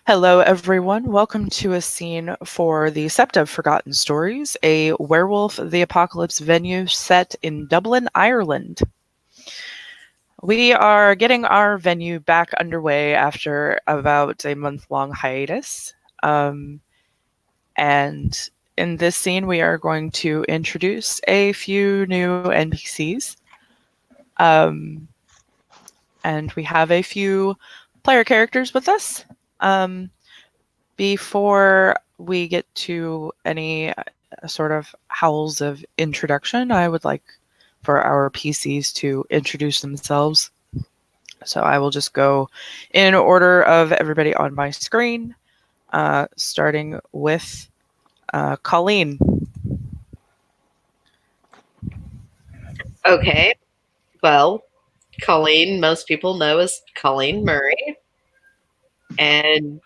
Hello, everyone. Welcome to a scene for the Sept of Forgotten Stories, a Werewolf the Apocalypse venue set in Dublin, Ireland. We are getting our venue back underway after about a month-long hiatus. And in this scene, we are going to introduce a few new NPCs. And we have a few player characters with us. Before we get to any sort of howls of introduction, I would like for our PCs to introduce themselves. So I will just go in order of everybody on my screen, starting with Colleen. Okay, well, Colleen, most people know as Colleen Murray. And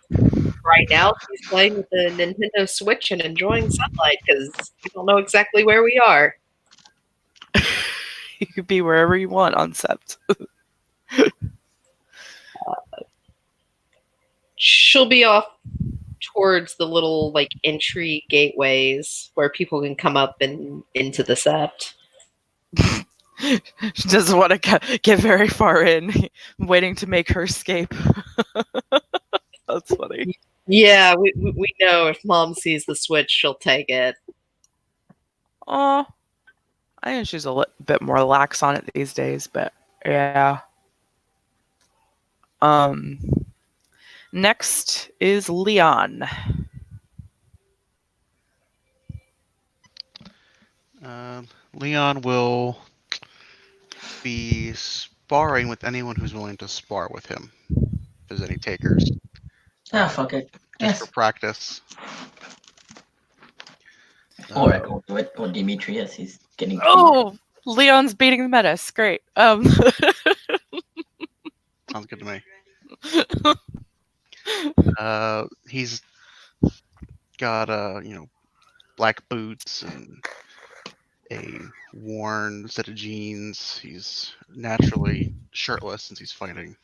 right now she's playing with the Nintendo Switch and enjoying sunlight because we don't know exactly where we are. You could be wherever you want on Sept. She'll be off towards the little entry gateways where people can come up and into the Sept. She doesn't want to get very far in, waiting to make her escape. That's funny. Yeah, we know if Mom sees the Switch, she'll take it. I think she's a bit more lax on it these days, but yeah. Next is Leon. Leon will be sparring with anyone who's willing to spar with him. If there's any takers. Fuck it. Just for practice. Alright, we'll do it. Or Demetrius, he's getting... Oh! Leon's beating the menace. Great. Sounds good to me. He's got black boots and a worn set of jeans. He's naturally shirtless since he's fighting.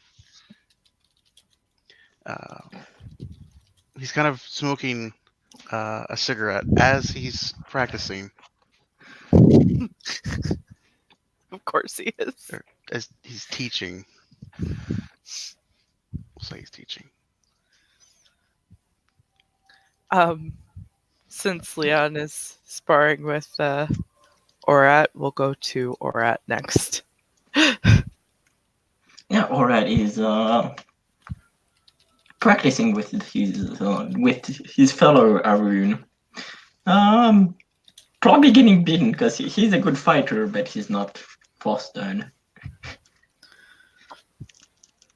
He's kind of smoking a cigarette as he's practicing. Of course he is. Or as he's teaching. We'll say he's teaching. Since Leon is sparring with Orat, we'll go to Orat next. Yeah, Orat is practicing with his fellow Arun. Probably getting beaten because he's a good fighter, but he's not Froststone.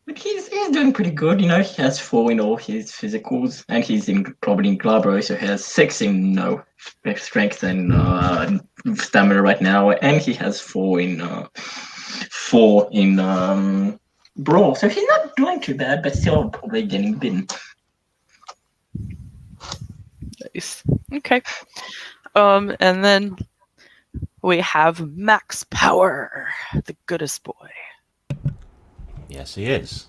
But he's doing pretty good, He has 4 in all his physicals, and he's probably in Glabro, so he has 6 in strength and stamina right now, and he has 4 in brawl. So he's not doing too bad, but still probably getting beaten. Nice. Okay. And then we have Max Power, the goodest boy. Yes, he is.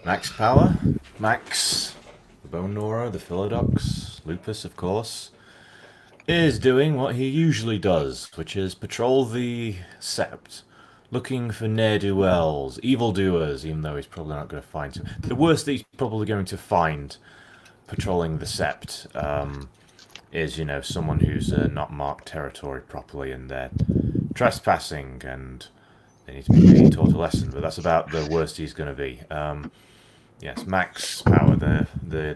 Max Power, Max, the Bone Gnawer, the Philodox, Lupus, of course, is doing what he usually does, which is patrol the Sept, looking for ne'er-do-wells, evildoers, even though he's probably not going to find some. The worst that he's probably going to find patrolling the Sept is, someone who's not marked territory properly and they're trespassing and they need to be being taught a lesson, but that's about the worst he's going to be. Yes, Max Power, the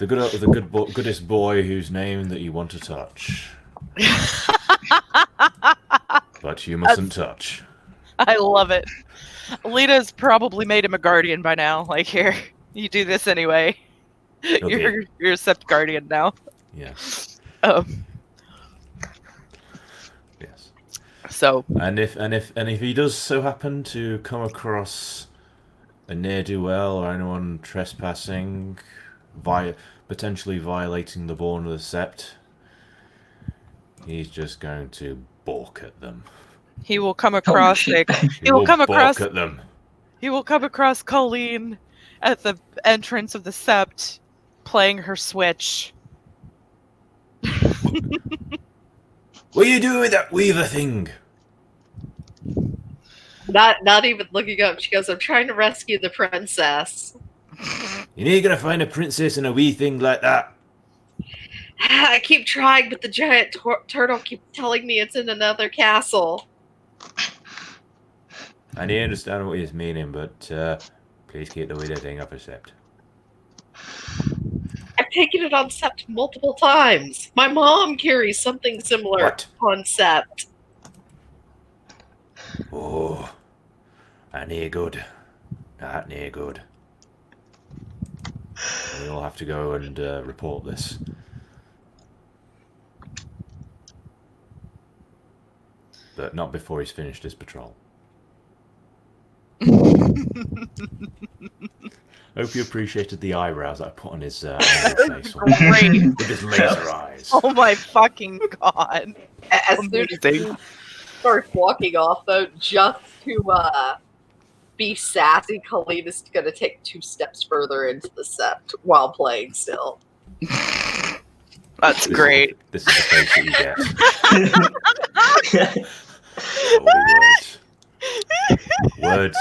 goodest boy whose name that you want to touch, but you mustn't touch. I love it. Lita's probably made him a guardian by now. Like, here, you do this anyway. Okay. You're a Sept guardian now. Yes. Yes. So. And if he does so happen to come across a ne'er-do-well or anyone trespassing, potentially violating the Born of the Sept, he's just going to balk at them. He will come across He will come across at them. He will come across Colleen at the entrance of the sept, playing her switch. What are you doing with that weaver thing? Not even looking up. She goes, I'm trying to rescue the princess. You ain't gonna find a princess in a wee thing like that. I keep trying, but the giant turtle keeps telling me it's in another castle. I do understand what he's meaning, but please keep the weird thing off a sept. I've taken it on Sept multiple times. My mom carries something similar What? on Sept. Oh, that near good. That near good. We'll have to go and report this. But not before he's finished his patrol. Hope you appreciated the eyebrows that I put on his face. Great. With his laser eyes. Oh my fucking god. As soon as he Amazing. starts walking off, though, just to be sassy, Colleen is going to take 2 steps further into the Sept while playing still. That's great. This is the face that you get. Words. Words.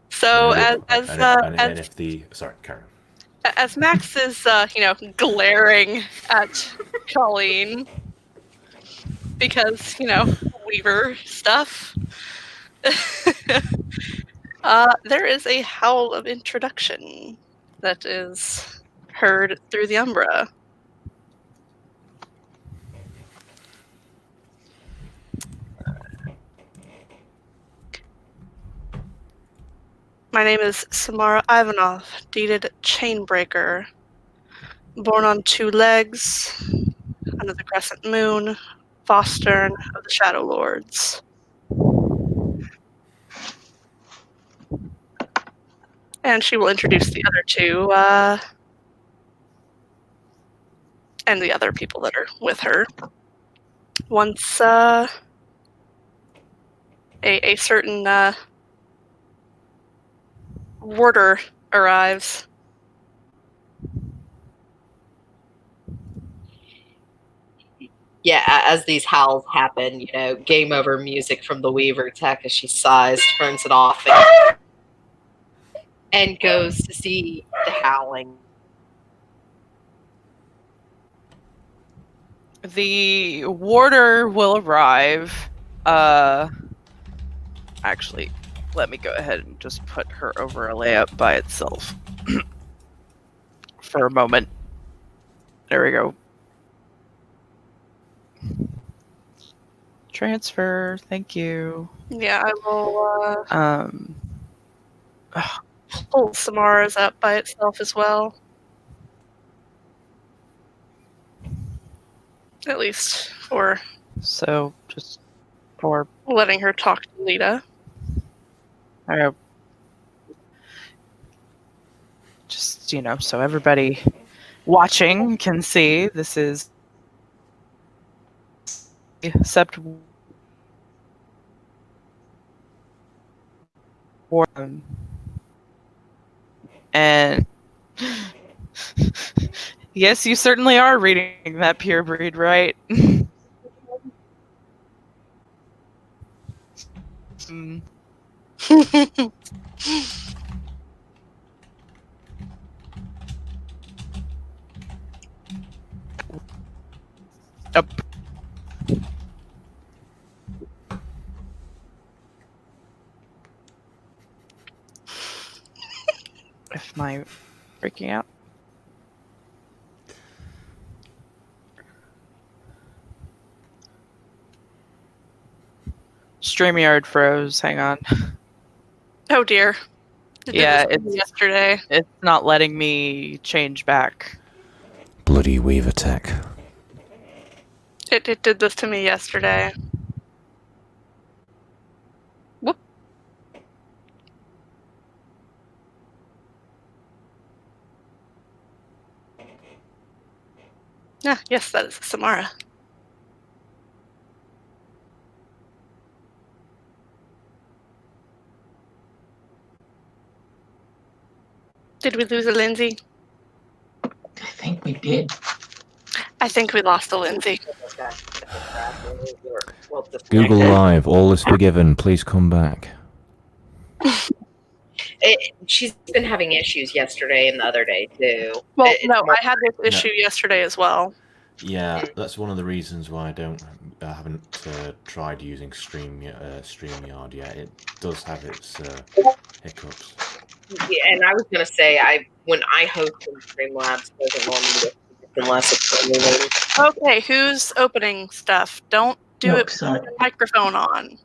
So and as if the sorry, Karen. as Max is glaring at Colleen because Weaver stuff, there is a howl of introduction that is heard through the umbra. My name is Samara Ivanov, deeded Chainbreaker, born on 2 legs, under the crescent moon, Fostern of the Shadow Lords. And she will introduce the other 2, and the other people that are with her. Once a certain warder arrives. Yeah, as these howls happen, game over music from the Weaver Tech as she sighs, turns it off, and goes to see the howling. The warder will arrive. Actually, let me go ahead and just put her over a layup by itself for a moment. There we go. Transfer. Thank you. Yeah, I will Um. pull Samara's up by itself as well. At least for So just for letting her talk to Lita. just so everybody watching can see, this is Sept War, and yes, you certainly are reading that pure breed, right? Mm. Yep. Am I freaking out? StreamYard froze. Hang on. Oh dear. It Yeah, did this yesterday. It's not letting me change back. Bloody Weaver Tech. It did this to me yesterday. Whoop. Ah, yes, that is Samara. Did we lose a Lindsay? I think we did. I think we lost a Lindsay. Well, Google disconnected. Live, all is forgiven. Please come back. She's been having issues yesterday and the other day too. Well, It's no, more- I had this issue yesterday as well. Yeah, that's one of the reasons why I haven't tried using StreamYard yet. It does have its hiccups. Yeah, and I was gonna say, when I host in Streamlabs, doesn't normally get unless it's related. Okay, who's opening stuff? Don't do No, it with sorry. your microphone on.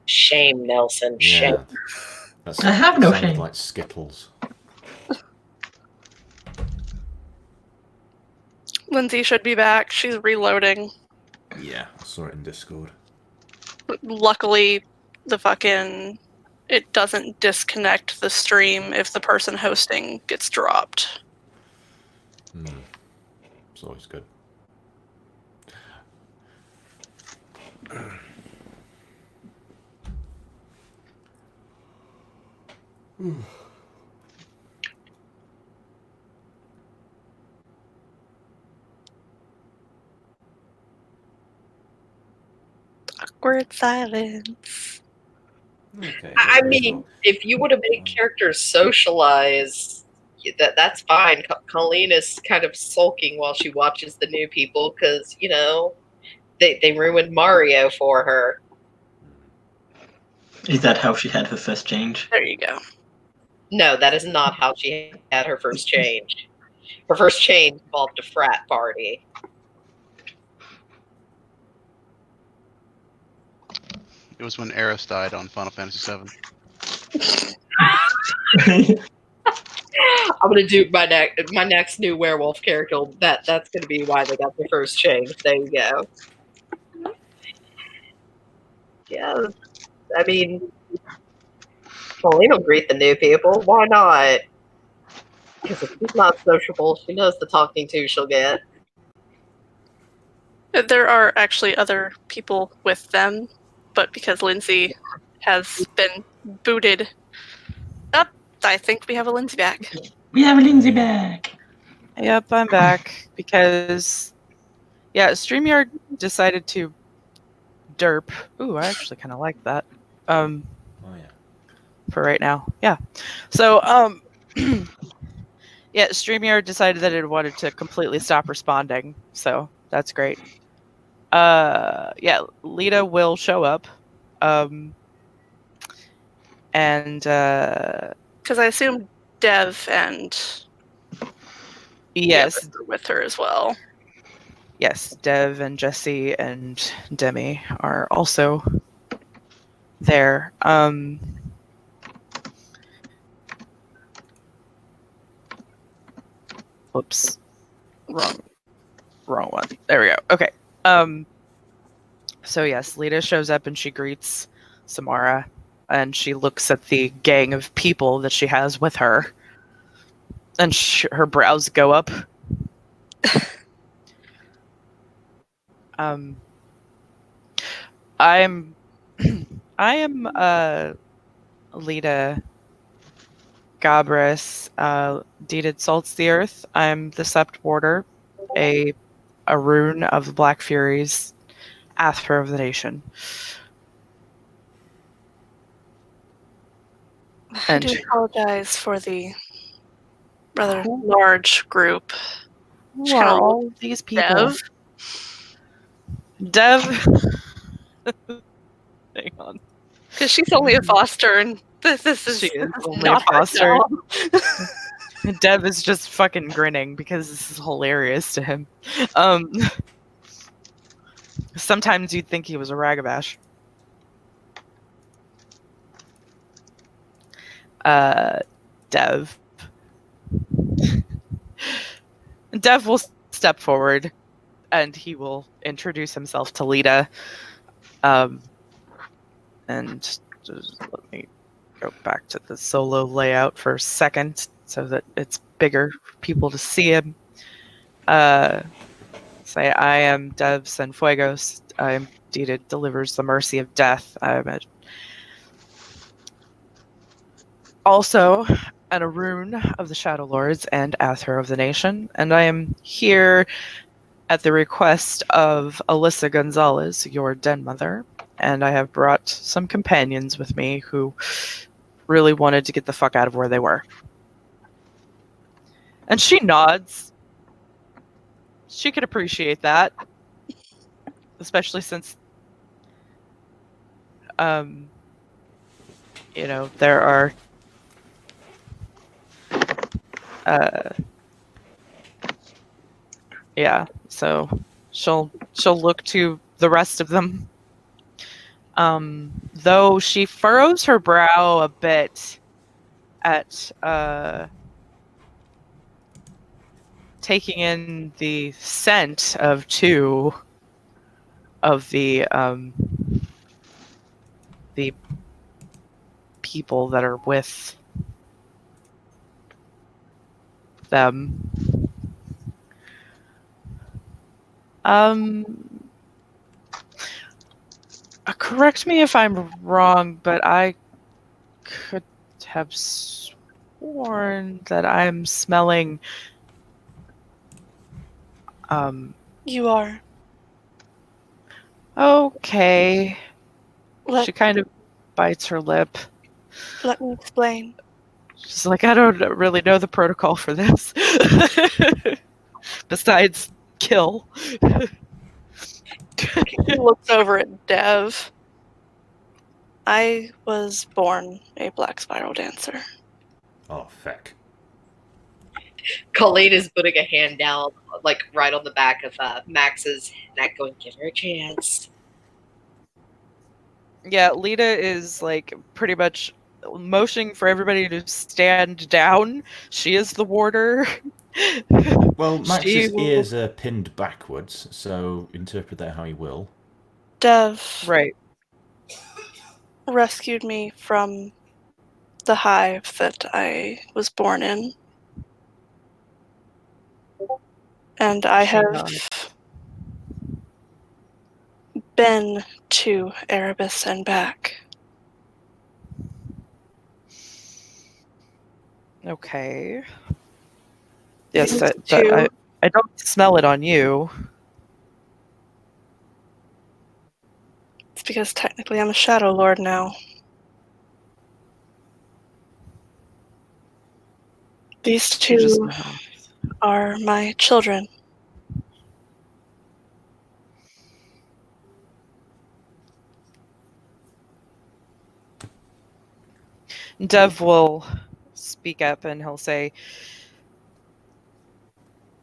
Shame, Nelson. Shame. Yeah, that's, I have no sounded shame. like Skittles. Lindsay should be back. She's reloading. Yeah, I saw it in Discord. Luckily, it doesn't disconnect the stream if the person hosting gets dropped. It's always good. Awkward silence. Okay. I mean, if you want to make characters socialize, that's fine. Colleen is kind of sulking while she watches the new people because they ruined Mario for her. Is that how she had her first change? There you go. No, that is not how she had her first change. Her first change involved a frat party. It was when Eris died on Final Fantasy VII. I'm gonna do my next new werewolf character. That's gonna be why they got their first change. There you go. Yeah, I mean, Colleen will greet the new people. Why not? Because if she's not sociable, she knows the talking to she'll get. There are actually other people with them, but because Lindsay has been booted up, I think we have a Lindsay back. We have a Lindsay back. Yep, I'm back because, StreamYard decided to derp. Ooh, I actually kind of like that. Oh yeah. For right now, yeah. So, StreamYard decided that it wanted to completely stop responding. So that's great. Lita will show up, and Because I assume Dev and yes, are with her as well. yes, Dev and Jesse and Demi are also there. Whoops, wrong one. There we go. Okay. So yes, Lita shows up and she greets Samara, and she looks at the gang of people that she has with her, and her brows go up. I am Lita Gabris, deeded salts the earth. I'm the Sept Warder, a rune of the Black Furies, Athra of the Nation. I do apologize for the rather large group. Who are all these people? Dev. Hang on. Because she's only a foster, and this is She is only not a foster. her job. Dev is just fucking grinning because this is hilarious to him. Sometimes you'd think he was a ragabash. Dev. Dev will step forward and he will introduce himself to Lita. And just let me go back to the solo layout for a second so that it's bigger for people to see him. Say, I am Dev Sanfuegos. I am, delivers the mercy of death. I'm a also an Arun of the Shadow Lords and Ather of the Nation, and I am here at the request of Alyssa Gonzalez, your den mother, and I have brought some companions with me who really wanted to get the fuck out of where they were. And she nods. She could appreciate that, especially since, um, there are, uh, yeah. So she'll look to the rest of them. Though she furrows her brow a bit at taking in the scent of two of the people that are with them. Correct me if I'm wrong, but I could have sworn that I'm smelling. You are. Okay. Let, She kind of bites her lip. let me explain. She's like, I don't really know the protocol for this. Besides, kill. He looks over at Dev. I was born a black spiral dancer. Oh, feck. Colleen is putting a hand down, like right on the back of Max's neck, going, "Give her a chance." Yeah, Lita is like pretty much motioning for everybody to stand down. She is the warder. Well, She Max's will- ears are pinned backwards, so interpret that how you will. Dev Right. rescued me from the hive that I was born in. And I She have nods. been to Erebus and back. Okay. Yes, These that two I don't smell it on you. It's because technically I'm a Shadow Lord now. These She just two nods. are my children. Dev will speak up and he'll say,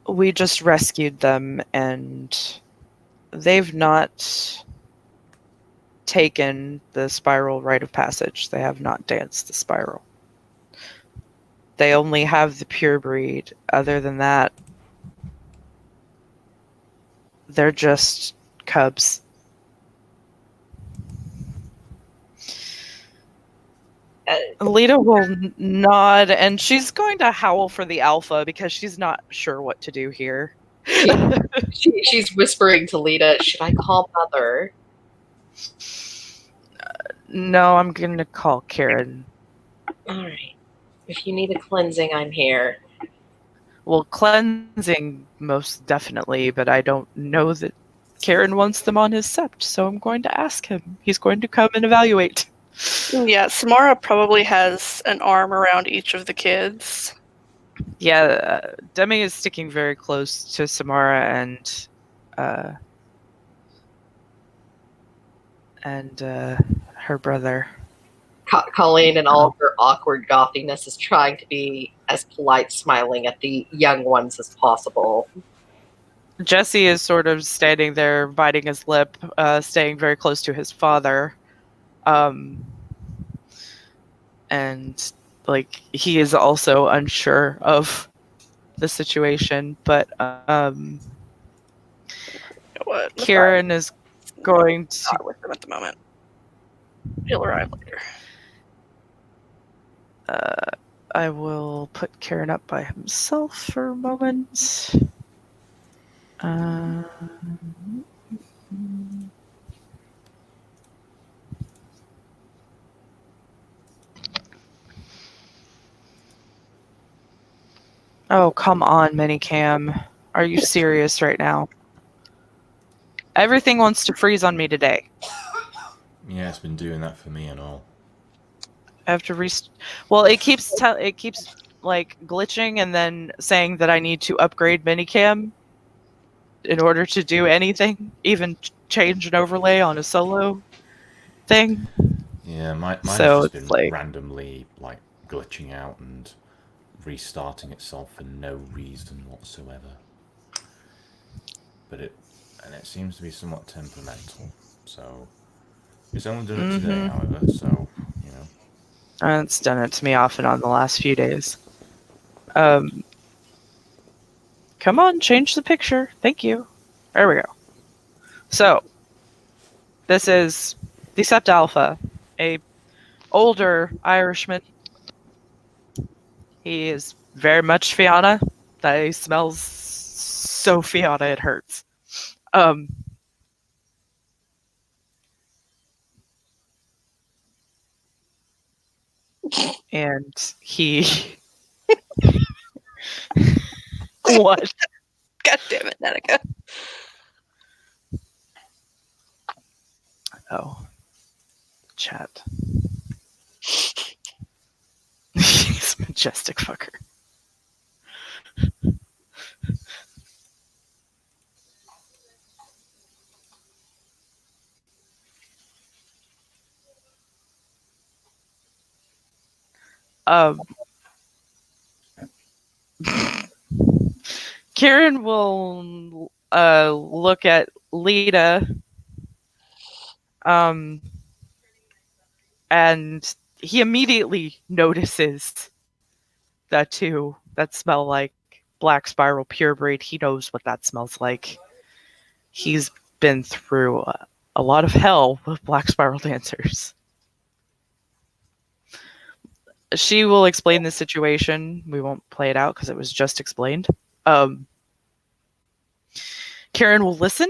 we just rescued them and they've not taken the spiral rite of passage. They have not danced the spiral. They only have the pure breed. Other than that, they're just cubs. Lita will nod and she's going to howl for the alpha because she's not sure what to do here. She's whispering to Lita, "Should I call Mother?" No, I'm going to call Karen. All right. If you need a cleansing, I'm here. Well, cleansing most definitely, but I don't know that Karen wants them on his sept, so I'm going to ask him. He's going to come and evaluate. Yeah, Samara probably has an arm around each of the kids. Yeah, Demi is sticking very close to Samara and her brother. Colleen, and all of her awkward gothiness, is trying to be as polite, smiling at the young ones as possible. Jesse is sort of standing there, biting his lip, staying very close to his father. And like he is also unsure of the situation, but What? Kieran is going to Not with them at the moment. He'll arrive later. I will put Kieran up by himself for a moment. Oh, come on, Minicam. Are you serious right now? Everything wants to freeze on me today. Yeah, it's been doing that for me and all. I have to Well, it keeps like glitching and then saying that I need to upgrade Minicam in order to do anything, even change an overlay on a solo thing. Yeah, mine's So just it's been like, randomly like glitching out and restarting itself for no reason whatsoever. But it seems to be somewhat temperamental. So it's only done it today, however. So you know. it's done it to me off and on the last few days. Um, Come on, change the picture. Thank you. There we go. So this is the Sept Alpha, a older Irishman. He is very much Fianna. That he smells so Fianna it hurts. Um, and he what? God damn it, Danica. Oh, chat. He's a majestic fucker. Um, Kieran will look at Lita, and he immediately notices the two that smell like Black Spiral purebred. He knows what that smells like. He's been through a lot of hell with Black Spiral dancers. She will explain the situation. We won't play it out because it was just explained. Karen will listen,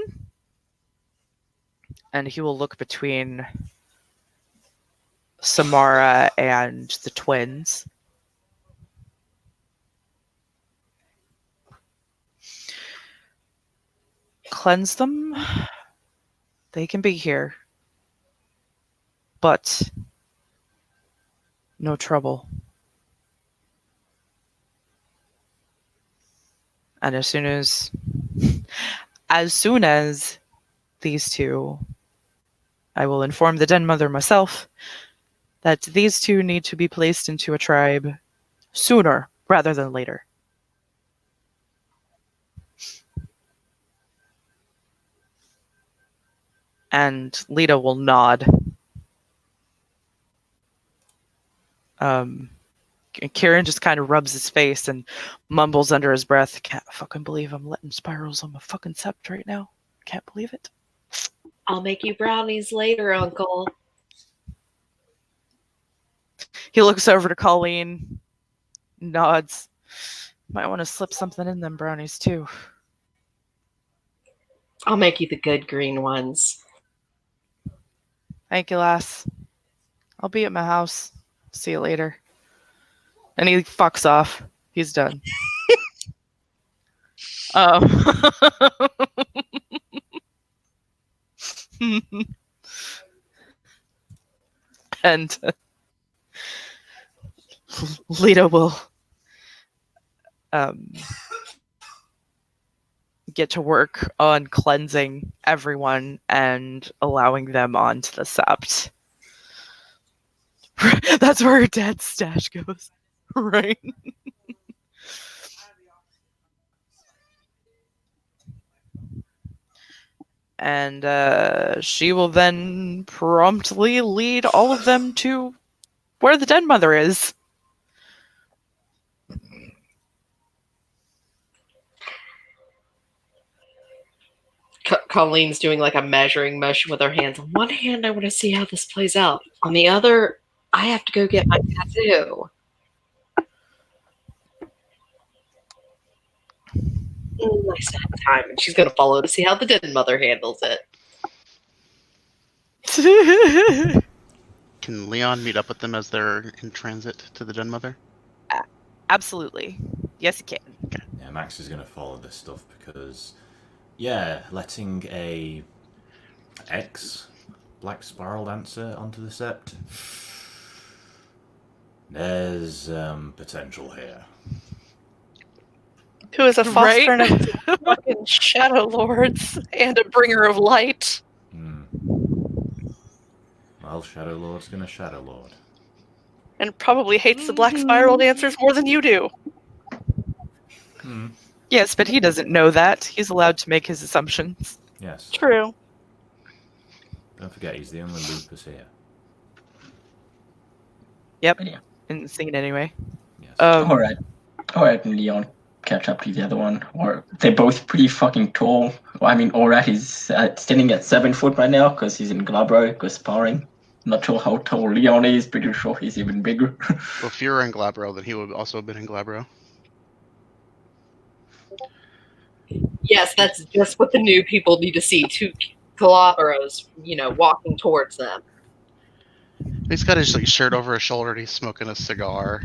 and he will look between Samara and the twins. Cleanse them. They can be here. But no trouble. And as soon as these two, I will inform the Den Mother myself that these two need to be placed into a tribe sooner rather than later. And Lita will nod. Kieran just kind of rubs his face and mumbles under his breath, "Can't fucking believe I'm letting spirals on my fucking sept right now. Can't believe it." I'll make you brownies later, Uncle. He looks over to Colleen, nods. Might want to slip something in them brownies too. I'll make you the good green ones. Thank you, lass. I'll be at my house. See you later. And he fucks off. He's done. And Lita will get to work on cleansing everyone and allowing them onto the sept. That's where her dad's stash goes, right? And she will then promptly lead all of them to where the Den Mother is. Colleen's doing like a measuring motion with her hands. On one hand, I want to see how this plays out. On the other, I have to go get my tattoo. I still have time, and she's going to follow to see how the Den Mother handles it. Can Leon meet up with them as they're in transit to the Den Mother? Absolutely. Yes, you can. Yeah, Max is going to follow this stuff because, yeah, letting a ex Black Spiral Dancer onto the sept, there's potential here. Who is a foster Right? of fucking Shadow Lords and a bringer of light. Well, Shadow Lord's going to Shadow Lord. And probably hates the Black Spiral Dancers more than you do. Yes, but he doesn't know that. He's allowed to make his assumptions. Yes. True. Don't forget, he's the only lupus here. Yep. Yeah. And sing it anyway. Yes. Alright, Leon, catch up to the other one. Or they're both pretty fucking tall. I mean, Orat is standing at 7 foot right now because he's in Glabro, because sparring. Not sure how tall Leon is, pretty sure he's even bigger. Well, if you were in Glabro, then he would also have been in Glabro. Yes, that's just what the new people need to see. Two Galabros, walking towards them. He's got his shirt over his shoulder. And he's smoking a cigar,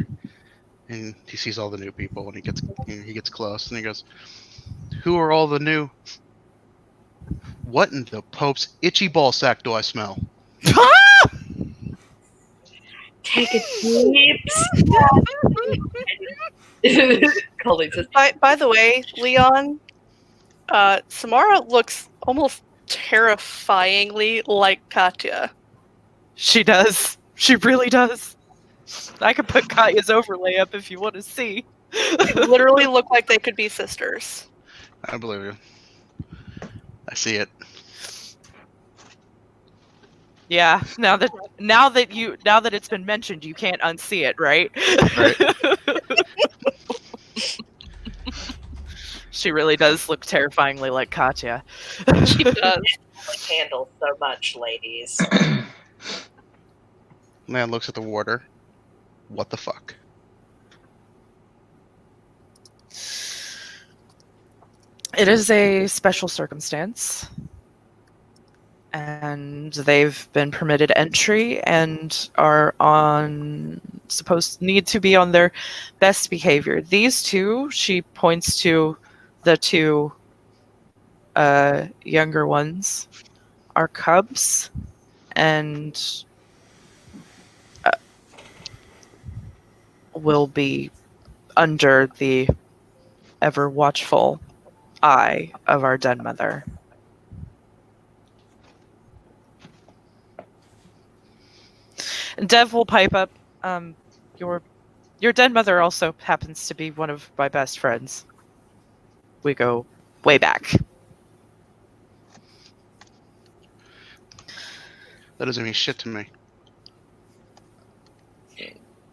and he sees all the new people. And he gets close, and he goes, "Who are all the new? What in the Pope's itchy ball sack do I smell?" Take a deep step. Colleen says, By the way, Leon, Samara looks almost terrifyingly like Katya. She does. She really does. I could put Katya's overlay up if you want to see. They literally look like they could be sisters. I believe you. I see it. Yeah. Now that it's been mentioned, you can't unsee it, right? Right. She really does look terrifyingly like Katya. She does. handle so much, ladies. Man looks at the warder. What the fuck? It is a special circumstance, and they've been permitted entry and are need to be on their best behavior. These two, she points to the two younger ones, are cubs, and will be under the ever watchful eye of our dead mother. And Dev will pipe up. Your dead mother also happens to be one of my best friends. We go way back. That doesn't mean shit to me.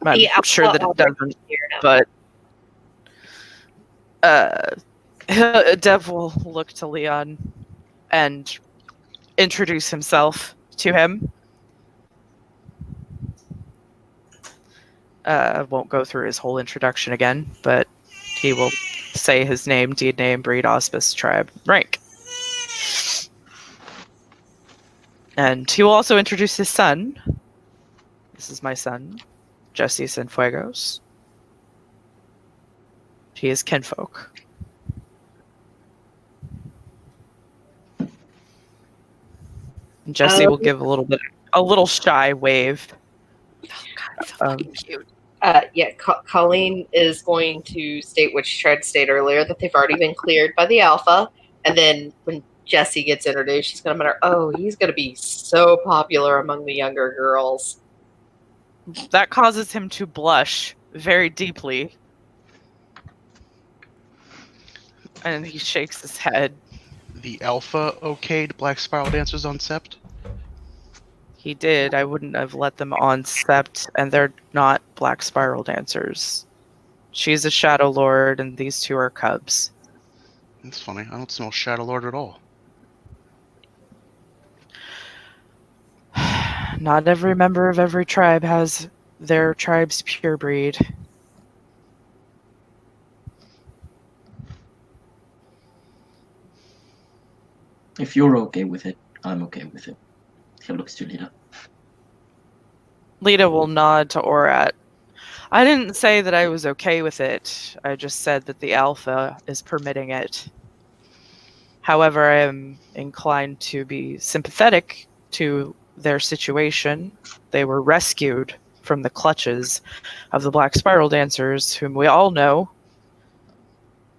I'm The sure that it alpha doesn't, but Dev will look to Leon and introduce himself to him. Won't go through his whole introduction again, but he will say his name, deed name, breed, auspice, tribe, rank. And he will also introduce his son. This is my son, Jesse Cienfuegos. He is kinfolk. And Jesse will give a little shy wave. Oh God, so fucking cute. Colleen is going to state what she tried to state earlier, that they've already been cleared by the alpha. And then when Jesse gets introduced, she's going to mutter, "Oh, he's going to be so popular among the younger girls." That causes him to blush very deeply. And he shakes his head. The Alpha okayed Black Spiral Dancers on Sept? He did. I wouldn't have let them on Sept, and they're not Black Spiral Dancers. She's a Shadow Lord, and these two are cubs. That's funny. I don't smell Shadow Lord at all. Not every member of every tribe has their tribe's pure breed. If you're okay with it, I'm okay with it. He looks to Lita. Lita will nod to Orat. I didn't say that I was okay with it. I just said that the Alpha is permitting it. However, I am inclined to be sympathetic to their situation. They were rescued from the clutches of the Black Spiral Dancers, whom we all know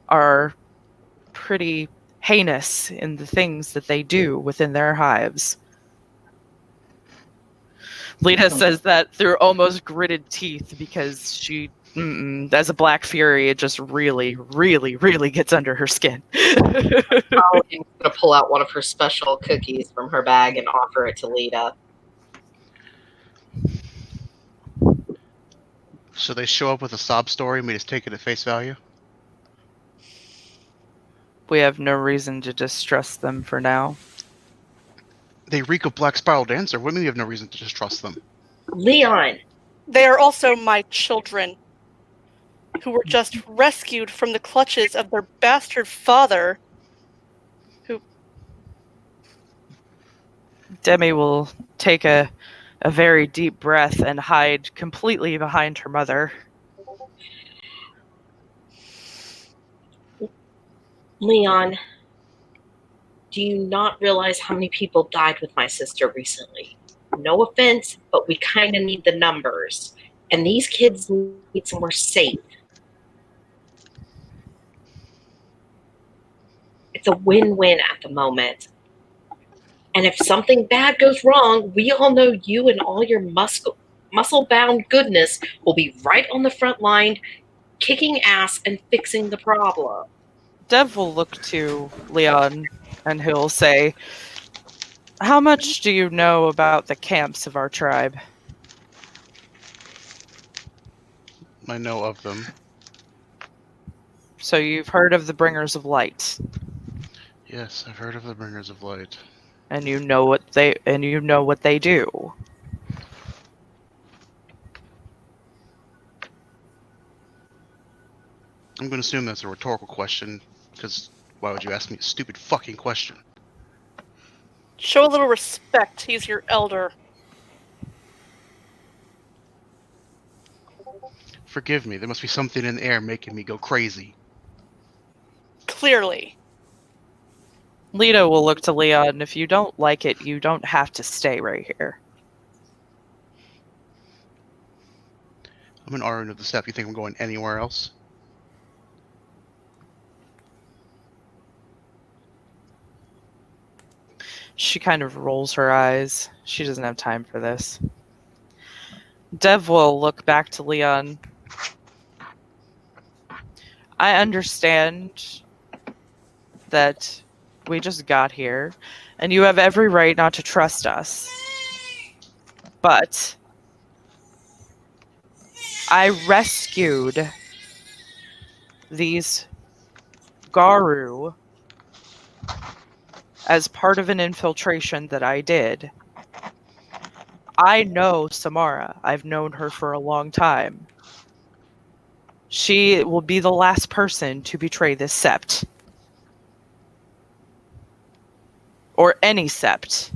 are pretty heinous in the things that they do within their hives. Lita says that through almost gritted teeth because she, as a Black Fury, it just really, really, really gets under her skin. Colleen's gonna pull out one of her special cookies from her bag and offer it to Lita. So they show up with a sob story and we just take it at face value? We have no reason to distrust them for now. They reek of Black Spiral Dancer. What do you mean you have no reason to distrust them? Leon! They are also my children, who were just rescued from the clutches of their bastard father, who... Demi will take a very deep breath and hide completely behind her mother. Leon, do you not realize how many people died with my sister recently? No offense, but we kind of need the numbers. And these kids need somewhere safe. It's a win-win at the moment. And if something bad goes wrong, we all know you and all your muscle-bound goodness will be right on the front line, kicking ass and fixing the problem. Dev will look to Leon and he'll say, "How much do you know about the camps of our tribe?" I know of them. So you've heard of the Bringers of Light, Yes, I've heard of the Bringers of Light. and you know what they do. I'm going to assume that's a rhetorical question, because why would you ask me a stupid fucking question? Show a little respect. He's your elder. Forgive me, there must be something in the air making me go crazy. Clearly. Lita will look to Leon. If you don't like it, you don't have to stay right here. I'm an RN of the step. You think I'm going anywhere else? She kind of rolls her eyes. She doesn't have time for this. Dev will look back to Leon. I understand that we just got here, and you have every right not to trust us. But I rescued these Garu as part of an infiltration that I did. I know Samara. I've known her for a long time. She will be the last person to betray this sept. Or any sept.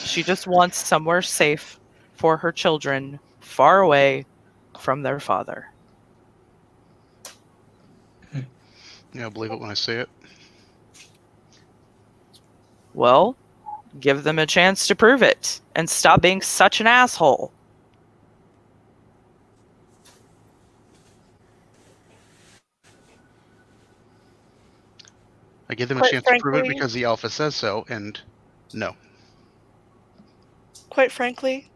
She just wants somewhere safe for her children, far away from their father. Yeah, I'll believe it when I see it. Well, give them a chance to prove it, and stop being such an asshole. I give them a Quite chance to prove it frankly- because the Alpha says so, and no. Quite frankly,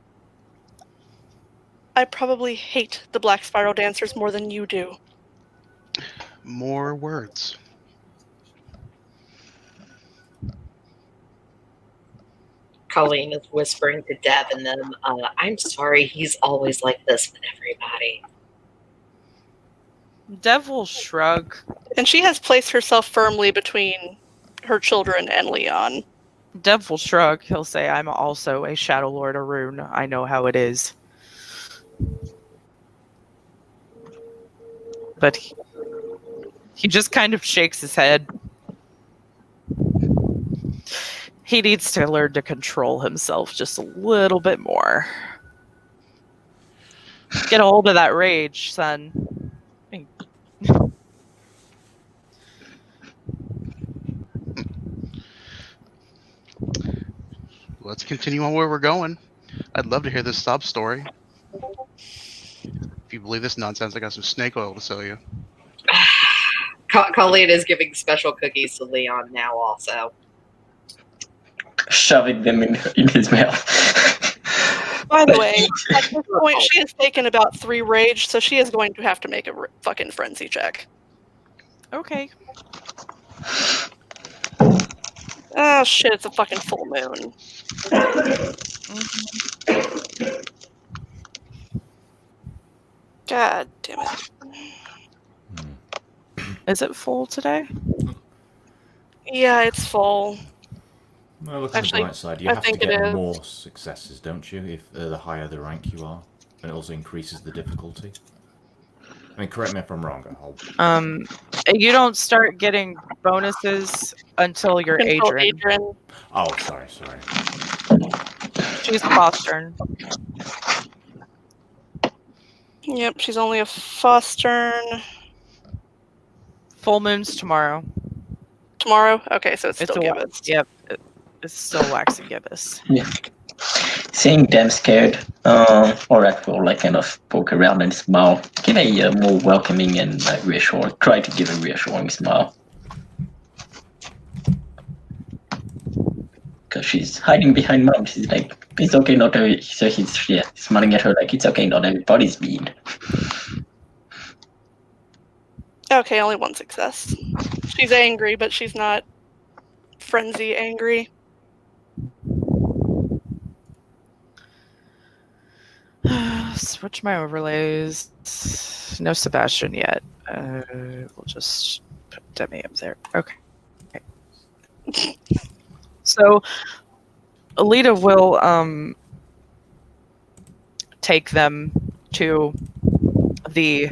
I probably hate the Black Spiral Dancers more than you do. More words. Colleen is whispering to Deb and them, I'm sorry he's always like this with everybody. Dev will shrug. And she has placed herself firmly between her children and Leon. Dev will shrug. He'll say, "I'm also a Shadow Lord Arun. I know how it is." But he just kind of shakes his head. He needs to learn to control himself just a little bit more. Get a hold of that rage, son. Let's continue on where we're going. I'd love to hear this sob story. If you believe this nonsense, I got some snake oil to sell you. Colleen is giving special cookies to Leon now also. Shoving them in his mouth. By the way, at this point, she has taken about 3 rage, so she is going to have to make a fucking frenzy check. Okay. Oh shit, it's a fucking full moon. God damn it. Is it full today? Yeah, it's full. Well, look on Actually, the bright side. You I have to think it get is. more successes, don't you? If the higher the rank you are, and it also increases the difficulty. I mean, correct me if I'm wrong. You don't start getting bonuses until you're Control Adrian. Oh, sorry. She's Fostern. Yep, she's only a Fostern. Full moon's tomorrow. Tomorrow? Okay, so it's still a Gibbous. Yep, it's still waxing gibbous. Yeah. Seeing them scared, Orat will like kind of poke around and smile. Give a more welcoming and reassuring. Try to give a reassuring smile. Because she's hiding behind Mom. She's like, it's okay, not every. So he's smiling at her like it's okay, not everybody's mean. Okay, only 1 success. She's angry, but she's not frenzy angry. Switch my overlays. No Sebastian yet. We'll just put Demi up there. Okay. So Alita will take them to the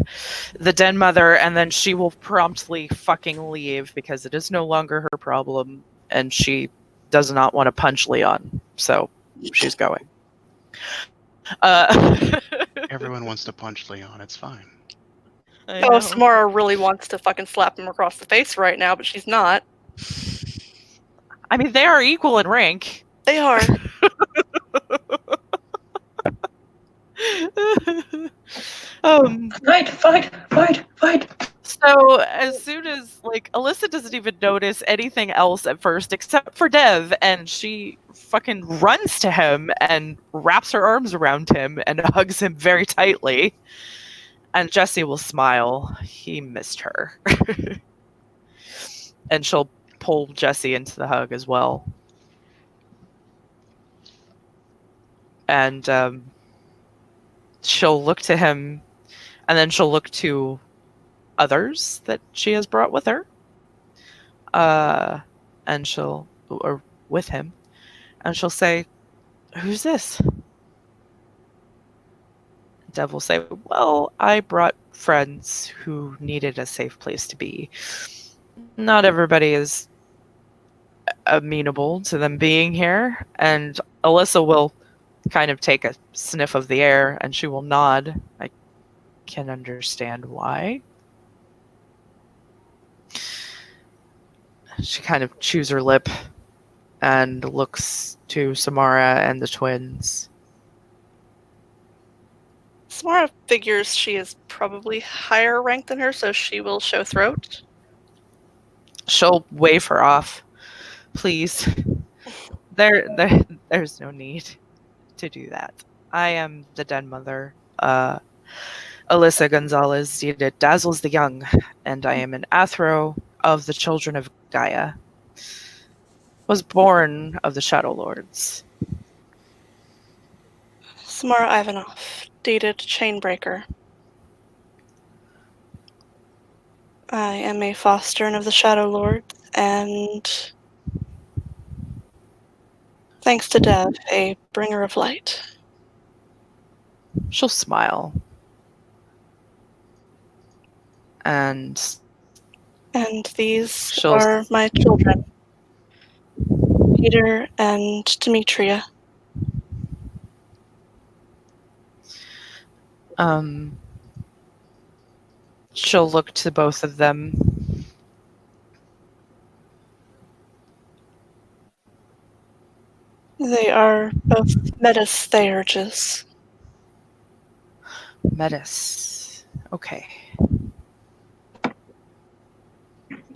den mother, and then she will promptly fucking leave because it is no longer her problem, and she does not want to punch Leon, so she's going. Everyone wants to punch Leon. It's fine. Oh, Samara really wants to fucking slap him across the face right now, but she's not. I mean, they are equal in rank. They are. Fight! So as soon as Alyssa doesn't even notice anything else at first except for Dev, and she fucking runs to him and wraps her arms around him and hugs him very tightly. And Jesse will smile. He missed her. And she'll pull Jesse into the hug as well. And she'll look to him, and then she'll look to others that she has brought with her. Or with him. And she'll say, "Who's this?" Dev will say, "Well, I brought friends who needed a safe place to be. Not everybody is amenable to them being here." And Alyssa will kind of take a sniff of the air, and she will nod. I can understand why. She kind of chews her lip and looks to Samara and the twins. Samara figures she is probably higher ranked than her, so she will show throat. She'll wave her off. Please. There's no need to do that. I am the den mother, Alyssa Gonzalez. It dazzles the young, and I am an Athro of the children of Gaia. Was born of the Shadow Lords. Samara Ivanov, dated Chainbreaker. I am a Fostern of the Shadow Lords, and thanks to Dev, a bringer of light. She'll smile. And these are my children, Peter and Demetria. She'll look to both of them. They are both Metis Theurges. Metis. Okay.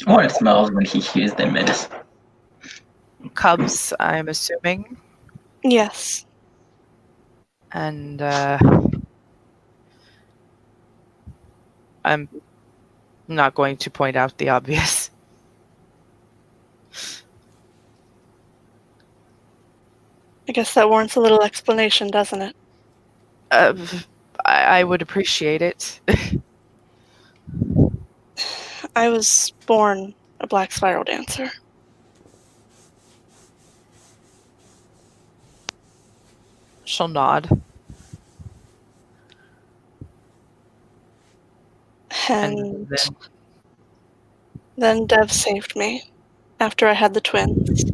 Or it smells when he hears the menace. Cubs, I'm assuming. Yes. And I'm not going to point out the obvious. I guess that warrants a little explanation, doesn't it? Uh, I would appreciate it. I was born a black spiral dancer. She'll nod. And then then Dev saved me after I had the twins.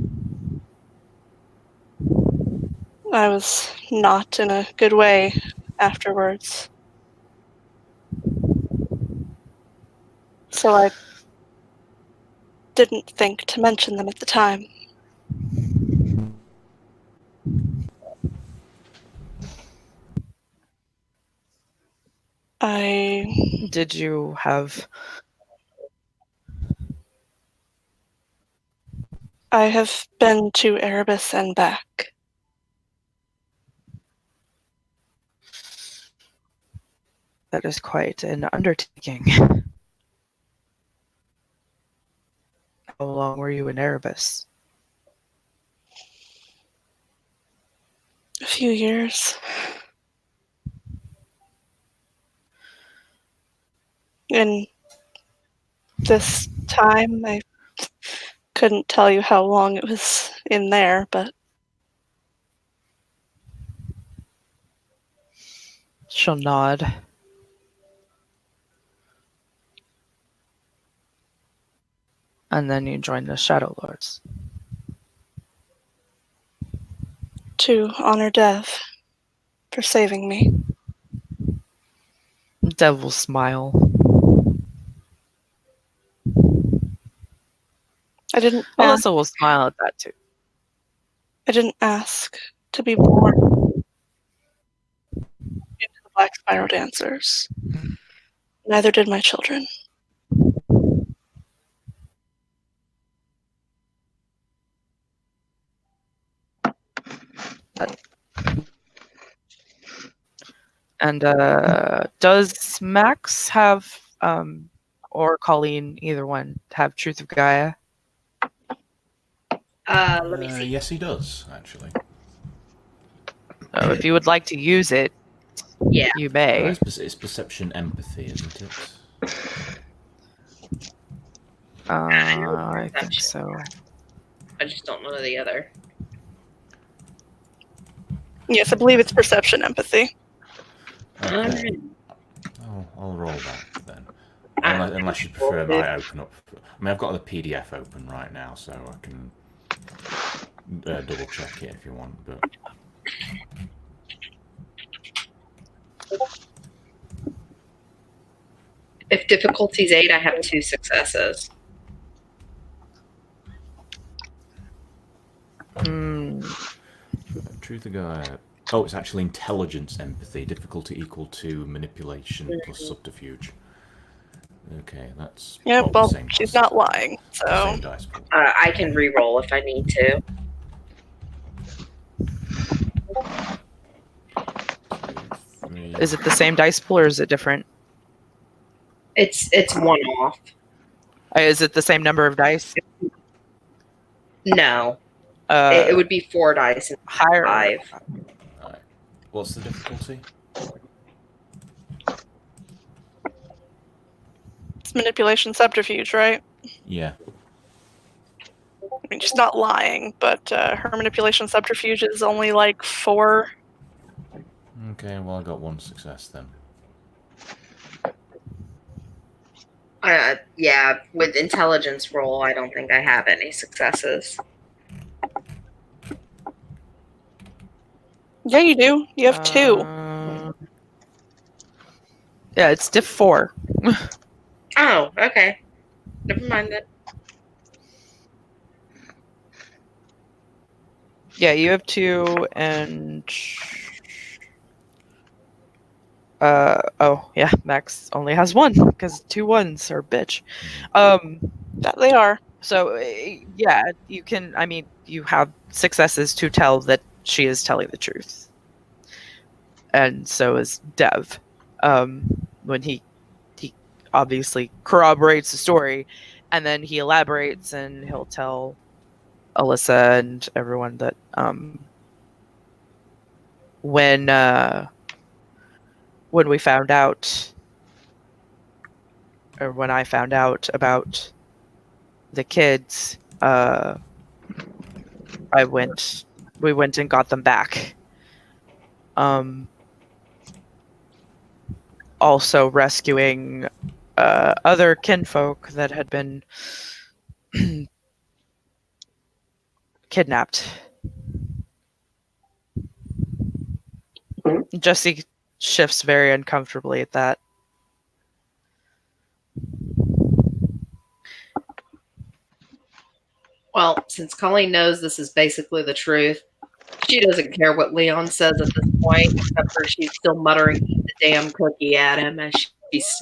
I was not in a good way afterwards. So I didn't think to mention them at the time. Did you have... I have been to Erebus and back. That is quite an undertaking. How long were you in Erebus? A few years. In this time, I couldn't tell you how long it was in there, but She'll nod. And then you join the Shadow Lords. to honor Dev for saving me. Dev will smile. I didn't ask. Alyssa will smile at that too. I didn't ask to be born into the Black Spiral Dancers. Neither did my children. And does Max have, or Colleen, either one, have Truth of Gaia? Let me see. Yes, he does, actually. If you would like to use it, Yeah. you may. It's perception empathy, isn't it? I think so. I just don't know the other. Yes, I believe it's perception empathy. Okay. I'll roll that then. Unless you prefer my open up. I mean, I've got the PDF open right now, so I can double check it if you want. But If difficulty's 8, I have 2 successes. Truth of Gaia. Oh, it's actually intelligence empathy. Difficulty equal to manipulation plus subterfuge. Okay, that's Well, same. she's not lying, so. Same dice pool. I can re-roll if I need to. Is it the same dice pool or is it different? It's one off. Is it the same number of dice? No. It would be 4 dice and higher. 5. Right. What's the difficulty? It's manipulation subterfuge, right? Yeah. I mean, she's not lying, but her manipulation subterfuge is only like 4. Okay, well, I got 1 success then. Yeah, with intelligence roll, I don't think I have any successes. Yeah, you do. You have 2. Yeah, it's diff 4. Oh, okay. Never mind then. Yeah, you have 2, and oh yeah, Max only has 1 because 2 1s are bitch. That they are. So yeah, you can. I mean, you have successes to tell that she is telling the truth, and so is Dev. When he obviously corroborates the story, and then he elaborates and he'll tell Alyssa and everyone that when when we found out, or when I found out about the kids, we went and got them back. Also rescuing other kinfolk that had been kidnapped. Jesse shifts very uncomfortably at that. Well, since Colleen knows this is basically the truth, she doesn't care what Leon says at this point, except for she's still muttering "Eat the damn cookie" at him as she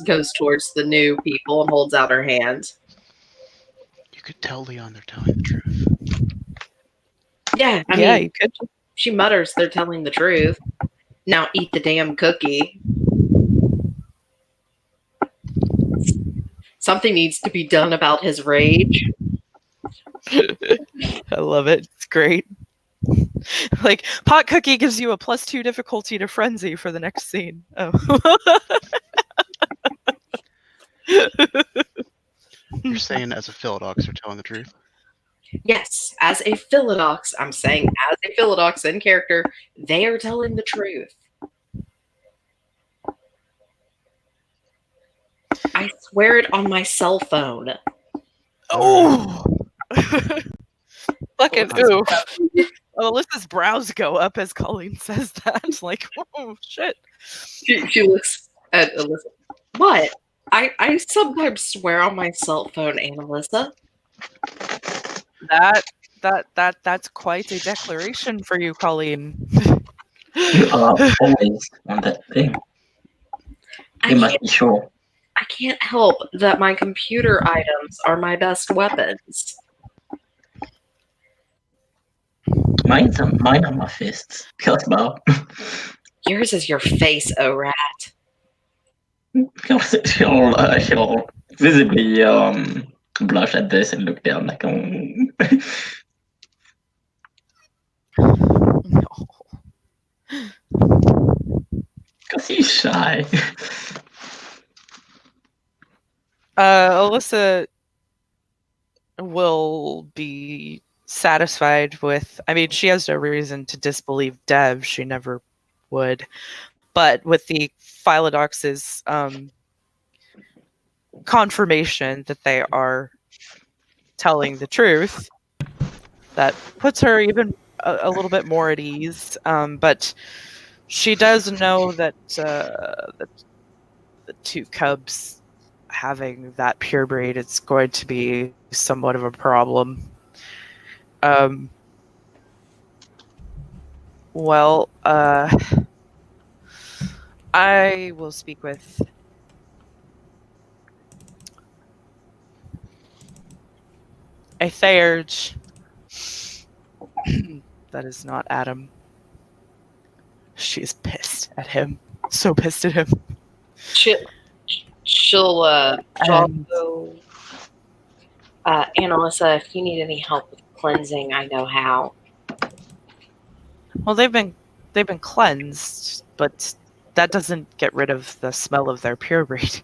goes towards the new people and holds out her hand. You could tell Leon they're telling the truth. Yeah, I Yeah, mean, you could. she mutters they're telling the truth. Now eat the damn cookie. Something needs to be done about his rage. I love it. It's great. Like, pot cookie gives you a +2 difficulty to frenzy for the next scene. Oh. You're saying as a Philodox they're telling the truth? Yes, as a Philodox, I'm saying as a Philodox in character, they are telling the truth. I swear it on my cell phone. Oh! Fucking Alyssa's oof. Alyssa's brows go up as Colleen says that. Like, oh, shit. She looks at Alyssa. What? I sometimes swear on my cell phone, and Alyssa. That's quite a declaration for you, Colleen. You are always on that thing. You must be sure. I can't help that my computer items are my best weapons. Mine are my fists. Well, Yours is your face, oh rat. she'll visibly blush at this and look down like No. because he's shy. Alyssa will be satisfied with. I mean, she has no reason to disbelieve Dev. She never would. But with the Philodox's confirmation that they are telling the truth, that puts her even a little bit more at ease. But she does know that the 2 cubs having that pure breed is going to be somewhat of a problem. Well, I will speak with a Theurge. That is not Adam. She's pissed at him. So pissed at him. She'll And- also Alyssa, if you need any help with cleansing, I know how. Well, they've been cleansed, but that doesn't get rid of the smell of their pure breed.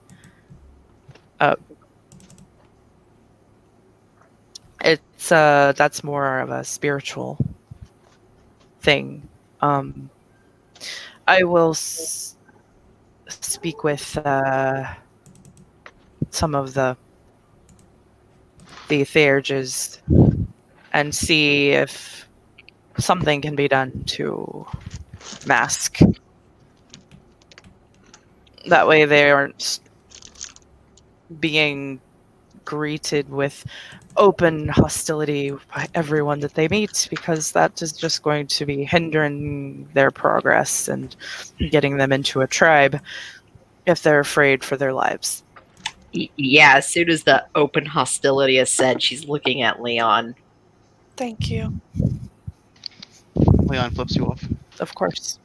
It's that's more of a spiritual thing. I will speak with some of the Theurges and see if something can be done to mask That way they aren't being greeted with open hostility by everyone that they meet, because that is just going to be hindering their progress and getting them into a tribe if they're afraid for their lives. Yeah, as soon as the open hostility is said, she's looking at Leon. Thank you. Leon flips you off. Of course.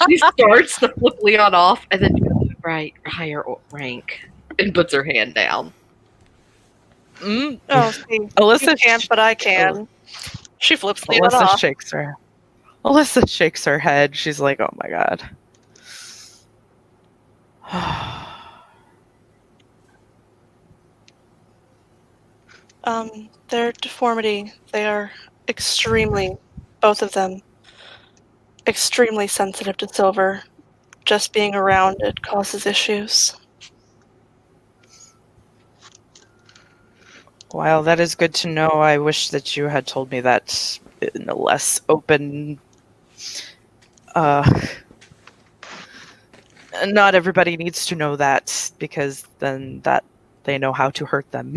She starts to flip Leon off and then goes, right, higher rank, and puts her hand down. Oh, see, Alyssa you can't, but I can. She flips Leon Alyssa off. shakes her. Alyssa shakes her head. She's like, "Oh my god." Their deformity, they are extremely, both of them, extremely sensitive to silver. Just being around it causes issues. While that is good to know, I wish that you had told me that in a less open. Not everybody needs to know that, because then that they know how to hurt them.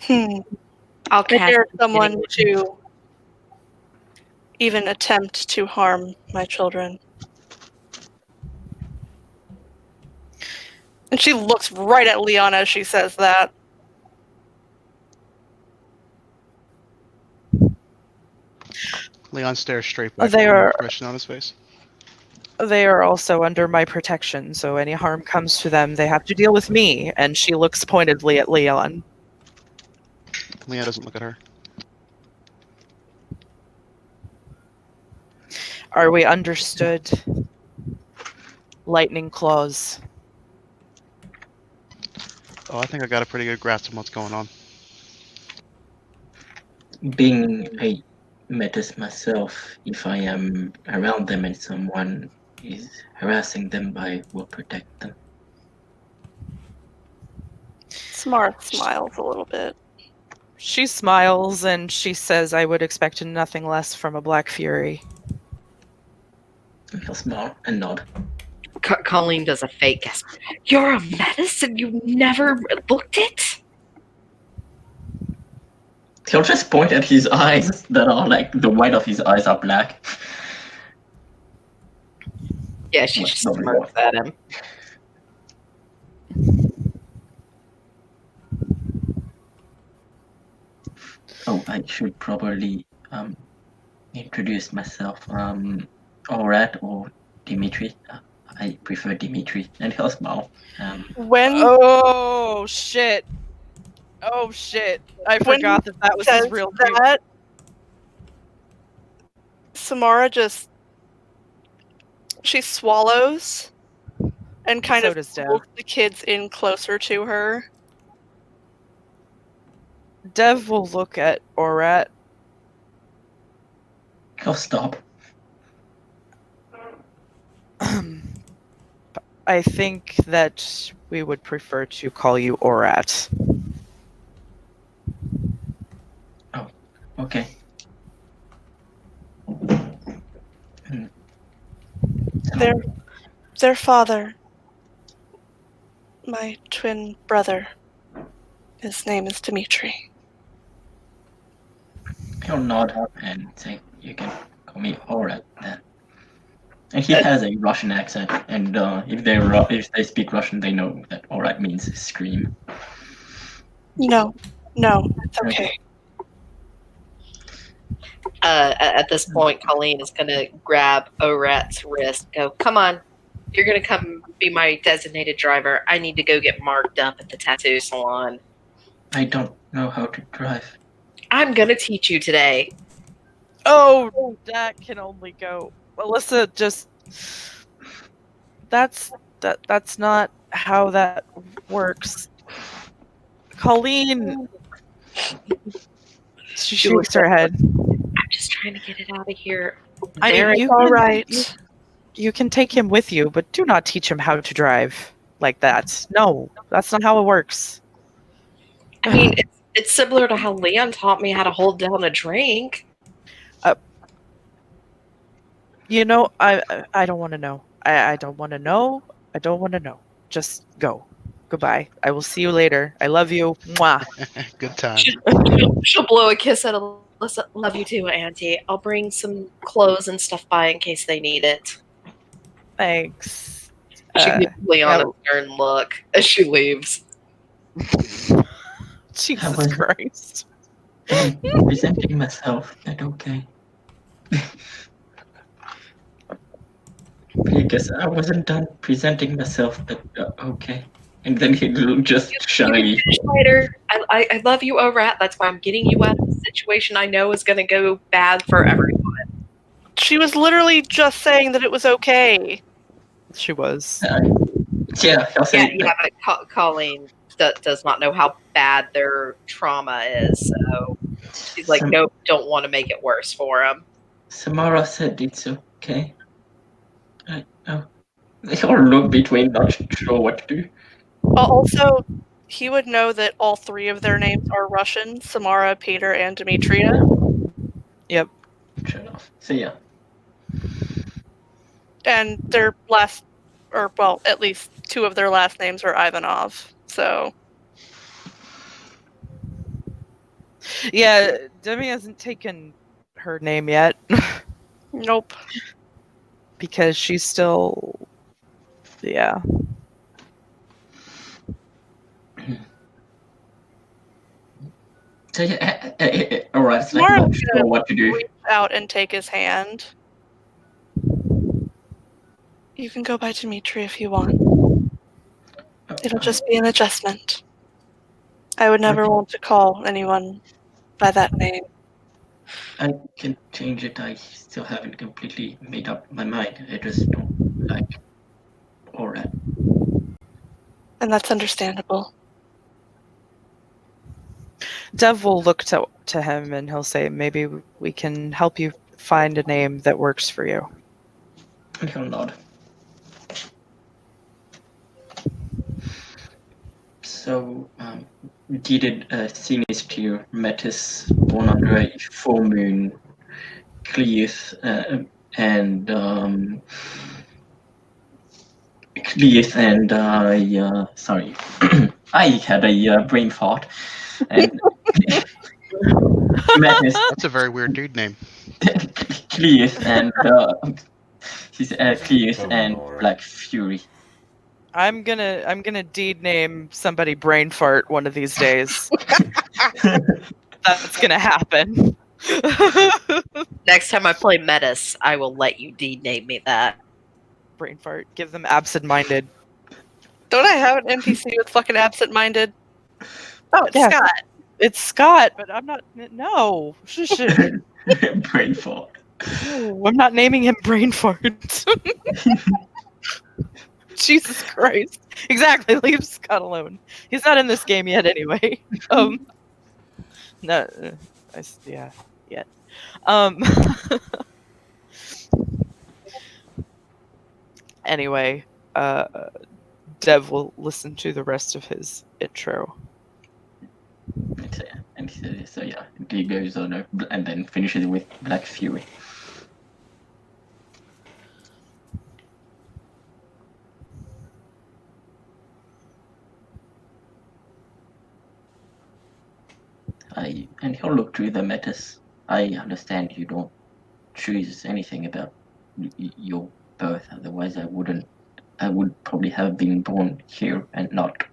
I I'll cast dare someone to even attempt to harm my children. And she looks right at Leon as she says that. Leon stares straight back They with no are- expression on his face. They are also under my protection, so any harm comes to them, they have to deal with me. And she looks pointedly at Leon. Leon doesn't look at her. Are we understood? Lightning claws. Oh, I think I got a pretty good grasp on what's going on. Being a metis myself, if I am around them and someone is harassing them, I will protect them. Smart smiles a little bit. She smiles and she says, "I would expect nothing less from a Black Fury." He'll smile and nod. Colleen does a fake gasp. You're a medicine? You never looked it? He'll just point at his eyes that are like the white of his eyes are black. Yeah, she Well, just nobody smirks at him. Oh, I should probably introduce myself. Orat or Dimitri. I prefer Dimitri, and he'll smile. When Oh shit! Oh shit! I When forgot that was says his real name. that, Samara just she swallows and kind So of does Dev. pulls the kids in closer to her. Dev will look at Orat. He'll stop. I think that we would prefer to call you Orat. Okay. Their father, my twin brother, his name is Dimitri. He'll nod and say, "You can call me Orat then." And he has a Russian accent, and if they speak Russian, they know that Orat means scream. No, it's okay. At this point, Colleen is going to grab Orat's wrist, go, come on, you're going to come be my designated driver. I need to go get marked up at the tattoo salon. I don't know how to drive. I'm going to teach you today. Oh, that can only go. Alyssa, just that's not how that works. Colleen, she shakes her head. I'm just trying to get it out of here. I mean, Very you All can- right. You can take him with you, but do not teach him how to drive like that. No, that's not how it works. I mean, it's similar to how Leon taught me how to hold down a drink. You know, I don't want to know. I don't want to know. I don't want to know. Just go. Goodbye. I will see you later. I love you. Mwah. Good time. She'll blow a kiss at Alyssa. Love you too, Auntie. I'll bring some clothes and stuff by in case they need it. Thanks. She gives Leon yeah. a stern look as she leaves. Jesus was- Christ. And presenting myself, that okay. Because I wasn't done presenting myself, but okay. And then he just You can shyly. finish later. I love you, Rat. That's why I'm getting you out of the situation I know is going to go bad for everyone. She was literally just saying that it was okay. She was. Yeah, I'll say. Yeah, but Colleen does not know how bad their trauma is. So she's like, nope, don't want to make it worse for him. Samara said it's okay. They all look between, not sure what to do. Also, he would know that all three of their names are Russian: Samara, Peter, and Demetria. Yep. Fair enough. So yeah. And their last, or well, at least two of their last names are Ivanov. So Yeah, Demi hasn't taken her name yet nope. because she's still. Yeah. So yeah, all right. It's like Samara's not sure gonna what to do. reach out and take his hand. You can go by Dimitri if you want. It'll just be an adjustment. I would never want to call anyone by that name. I can change it. I still haven't completely made up my mind. I just don't like. All right. And that's understandable. Dev will look to him and he'll say, maybe we can help you find a name that works for you. And he'll nod. So, Deeded Sinister Metis, born under a full moon, Cleith, and Cleith and sorry, I had a brain fart, and Metis, That's a very weird dude name. Cleith and he's Cleith and Black Fury. I'm gonna deed name somebody brain fart one of these days. That's gonna happen. Next time I play Metis, I will let you name me that. Brain fart. Give them absent-minded. Don't I have an NPC with fucking absent-minded? Oh, it's Yeah. Scott. It's Scott, but I'm not. No. Shush. Brain fart. No, I'm not naming him brain fart. Jesus Christ. Exactly. Leave Scott alone. He's not in this game yet anyway. No. Yeah. Yet. Anyway, Dev will listen to the rest of his intro. And so yeah, he goes on and then finishes with Black Fury. And he'll look through the metas. I understand you don't choose anything about your birth, otherwise I would probably have been born here and not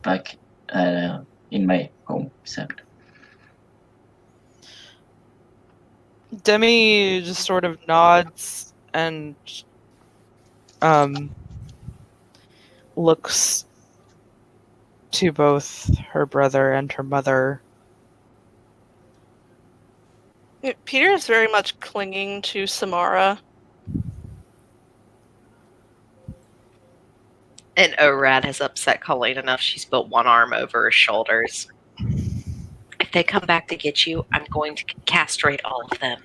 back in my home set. Demi just sort of nods and looks to both her brother and her mother. Peter is very much clinging to Samara. And Orad has upset Colleen enough. She's put one arm over her shoulders. If they come back to get you, I'm going to castrate all of them.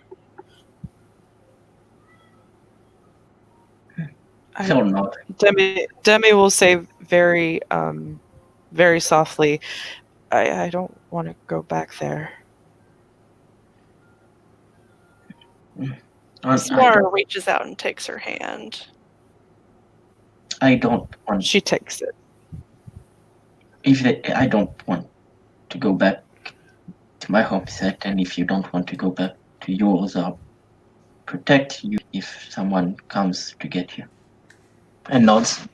He'll nod. Demi will say very very softly, I don't want to go back there. Samara reaches out and takes her hand. I don't want. She takes it. I don't want to go back to my home set, and if you don't want to go back to yours, I'll protect you if someone comes to get you. And nods.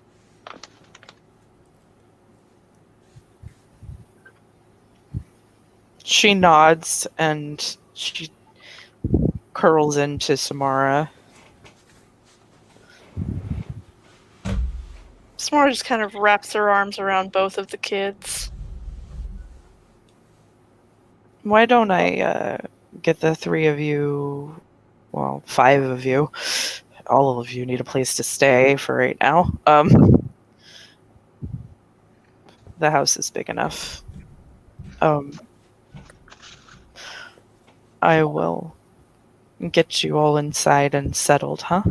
She nods and she curls into Samara. Samara just kind of wraps her arms around both of the kids. Why don't I get the three of you, well, 5 of you, all of you need a place to stay for right now. The house is big enough. I will get you all inside and settled, huh?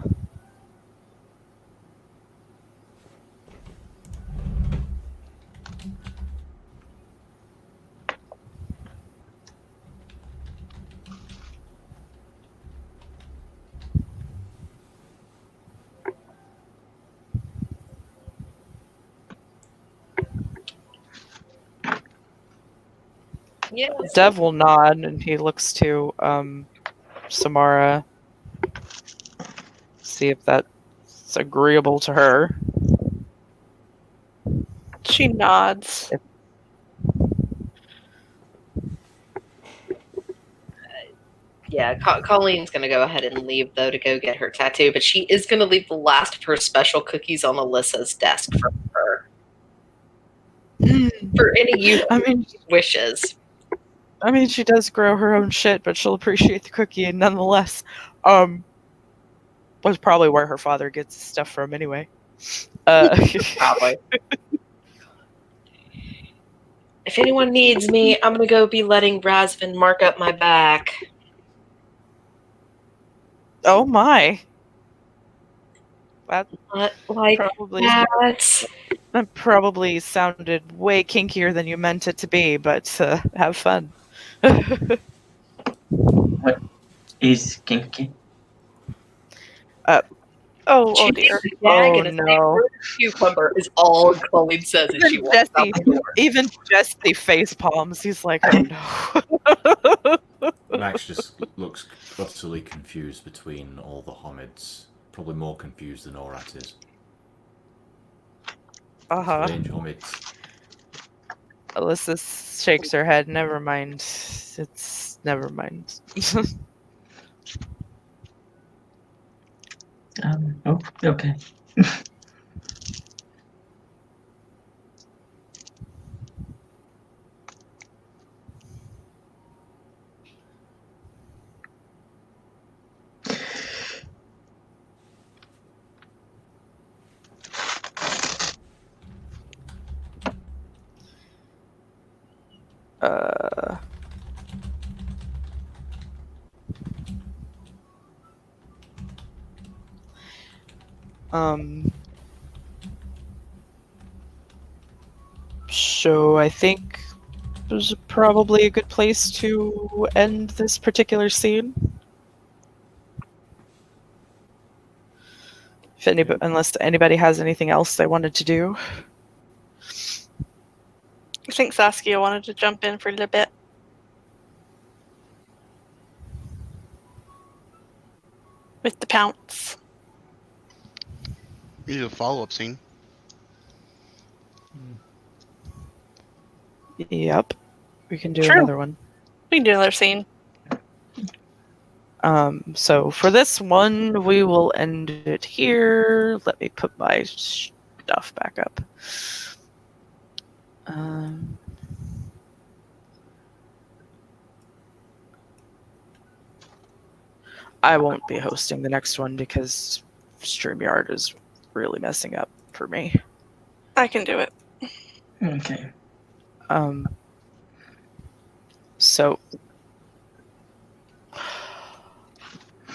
Yes. Dev will nod and he looks to Samara. See if that's agreeable to her. She nods. Yeah, Colleen's going to go ahead and leave, though, to go get her tattoo, but she is going to leave the last of her special cookies on Alyssa's desk for her. For any use wishes. I mean, she does grow her own shit, but she'll appreciate the cookie nonetheless. Was probably where her father gets his stuff from anyway. Probably. If anyone needs me, I'm going to go be letting Razvan mark up my back. Oh my. That Not like probably that. That probably sounded way kinkier than you meant it to be, but have fun. What is kinky? Oh dear. Oh no. Cucumber is all Colleen says as she walks out the door. Even Jesse face palms. He's like, oh no. Max just looks utterly confused between all the homids. Probably more confused than Orat is. Strange homids. Alyssa shakes her head. Never mind. It's never mind. Oh, okay. So I think it was probably a good place to end this particular scene. If anybody, unless anybody has anything else they wanted to do. I think Saskia wanted to jump in for a little bit. With the pounce. We need a follow-up scene. Yep. We can do True. another one. We can do another scene. So for this one, we will end it here. Let me put my stuff back up. I won't be hosting the next one because StreamYard is really messing up for me. I can do it. Okay. So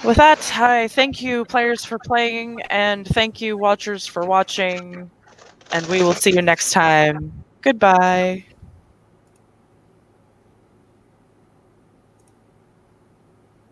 with that, I thank you players for playing, and thank you watchers for watching, and we will see you next time. Goodbye.